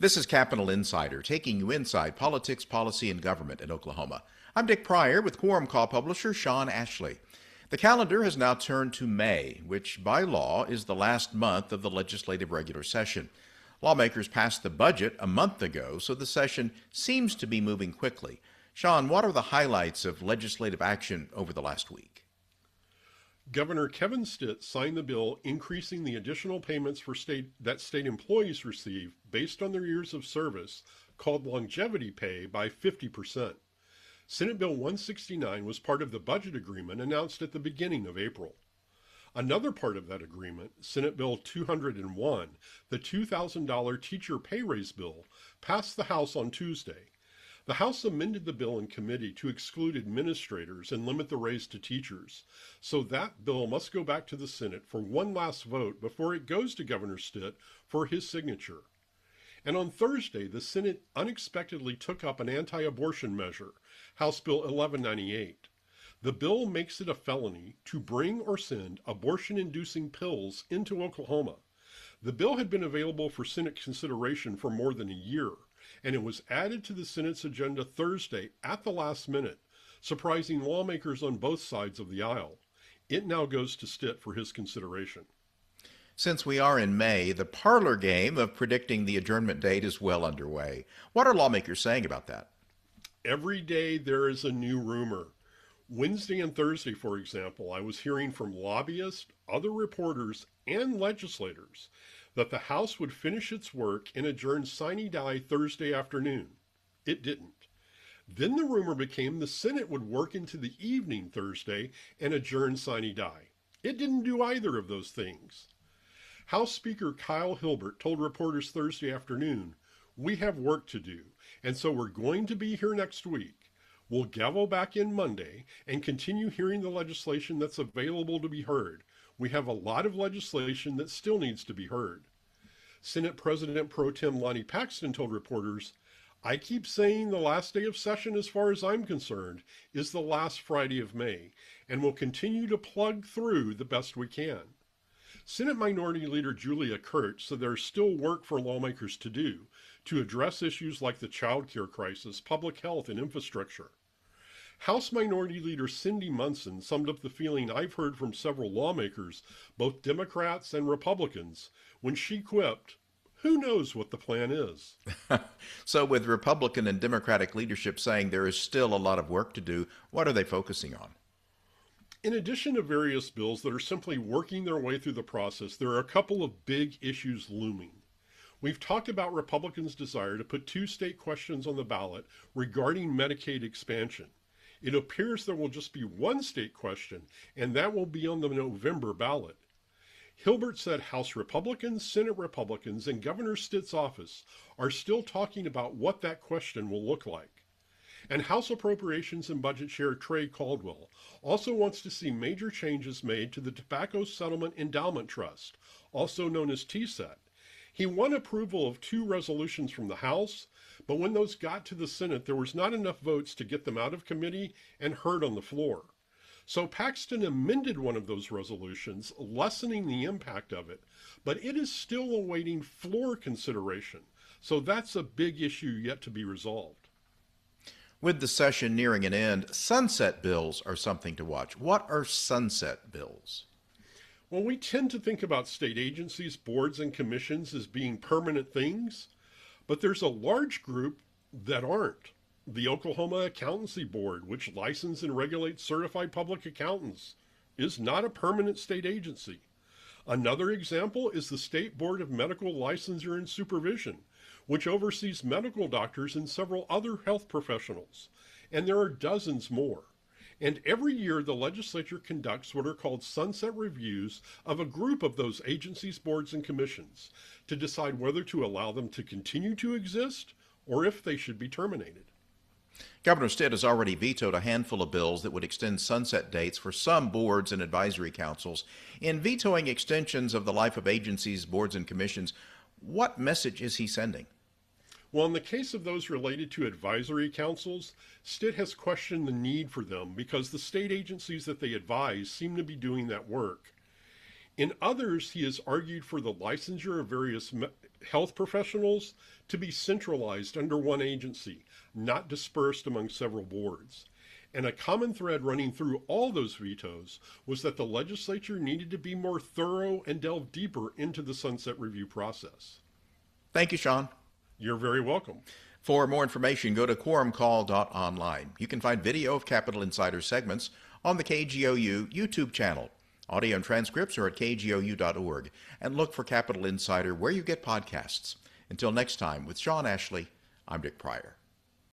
This is Capital Insider, taking you inside politics, policy, and government in Oklahoma. I'm Dick Pryor with Quorum Call publisher Sean Ashley. The calendar has now turned to May, which by law is the last month of the legislative regular session. Lawmakers passed the budget a month ago, so the session seems to be moving quickly. Sean, what are the highlights of legislative action over the last week? Governor Kevin Stitt signed the bill increasing the additional payments for state employees receive based on their years of service, called longevity pay, by 50%. Senate Bill 169 was part of the budget agreement announced at the beginning of April. Another part of that agreement, Senate Bill 201, the $2,000 teacher pay raise bill, passed the House on Tuesday. The House amended the bill in committee to exclude administrators and limit the raise to teachers, so that bill must go back to the Senate for one last vote before it goes to Governor Stitt for his signature. And on Thursday, the Senate unexpectedly took up an anti-abortion measure, House Bill 1198. The bill makes it a felony to bring or send abortion-inducing pills into Oklahoma. The bill had been available for Senate consideration for more than a year, and it was added to the Senate's agenda Thursday at the last minute, surprising lawmakers on both sides of the aisle. It now goes to Stitt for his consideration. Since we are in May, the parlor game of predicting the adjournment date is well underway. What are lawmakers saying about that? Every day there is a new rumor. Wednesday and Thursday, for example, I was hearing from lobbyists, other reporters, and legislators that the House would finish its work and adjourn sine die Thursday afternoon. It didn't. Then the rumor became the Senate would work into the evening Thursday and adjourn sine die. It didn't do either of those things. House Speaker Kyle Hilbert told reporters Thursday afternoon, "We have work to do, and so we're going to be here next week. We'll gavel back in Monday and continue hearing the legislation that's available to be heard. We have a lot of legislation that still needs to be heard." Senate President Pro Tem Lonnie Paxton told reporters, "I keep saying the last day of session, as far as I'm concerned, is the last Friday of May, and we'll continue to plug through the best we can." Senate Minority Leader Julia Kurtz said there's still work for lawmakers to do to address issues like the child care crisis, public health, and infrastructure. House Minority Leader Cindy Munson summed up the feeling I've heard from several lawmakers, both Democrats and Republicans, when she quipped, "Who knows what the plan is?" So with Republican and Democratic leadership saying there is still a lot of work to do, what are they focusing on? In addition to various bills that are simply working their way through the process, there are a couple of big issues looming. We've talked about Republicans' desire to put two state questions on the ballot regarding Medicaid expansion. It appears there will just be one state question, and that will be on the November ballot. Hilbert said House Republicans, Senate Republicans, and Governor Stitt's office are still talking about what that question will look like. And House Appropriations and Budget Chair Trey Caldwell also wants to see major changes made to the Tobacco Settlement Endowment Trust, also known as TSET. He won approval of two resolutions from the House, but when those got to the Senate, there was not enough votes to get them out of committee and heard on the floor. So Paxton amended one of those resolutions, lessening the impact of it, but it is still awaiting floor consideration. So that's a big issue yet to be resolved. With the session nearing an end, sunset bills are something to watch. What are sunset bills? Well, we tend to think about state agencies, boards, and commissions as being permanent things, but there's a large group that aren't. The Oklahoma Accountancy Board, which licenses and regulates certified public accountants, is not a permanent state agency. Another example is the State Board of Medical Licensure and Supervision, which oversees medical doctors and several other health professionals. And there are dozens more. And every year the legislature conducts what are called sunset reviews of a group of those agencies, boards, and commissions to decide whether to allow them to continue to exist or if they should be terminated. Governor Stitt has already vetoed a handful of bills that would extend sunset dates for some boards and advisory councils. In vetoing extensions of the life of agencies, boards, and commissions, what message is he sending? Well, in the case of those related to advisory councils, Stitt has questioned the need for them because the state agencies that they advise seem to be doing that work. In others, he has argued for the licensure of various health professionals to be centralized under one agency, not dispersed among several boards. And a common thread running through all those vetoes was that the legislature needed to be more thorough and delve deeper into the sunset review process. Thank you, Sean. You're very welcome. For more information, go to quorumcall.online. You can find video of Capitol Insider segments on the KGOU YouTube channel. Audio and transcripts are at kgou.org. And look for Capitol Insider where you get podcasts. Until next time, with Sean Ashley, I'm Dick Pryor.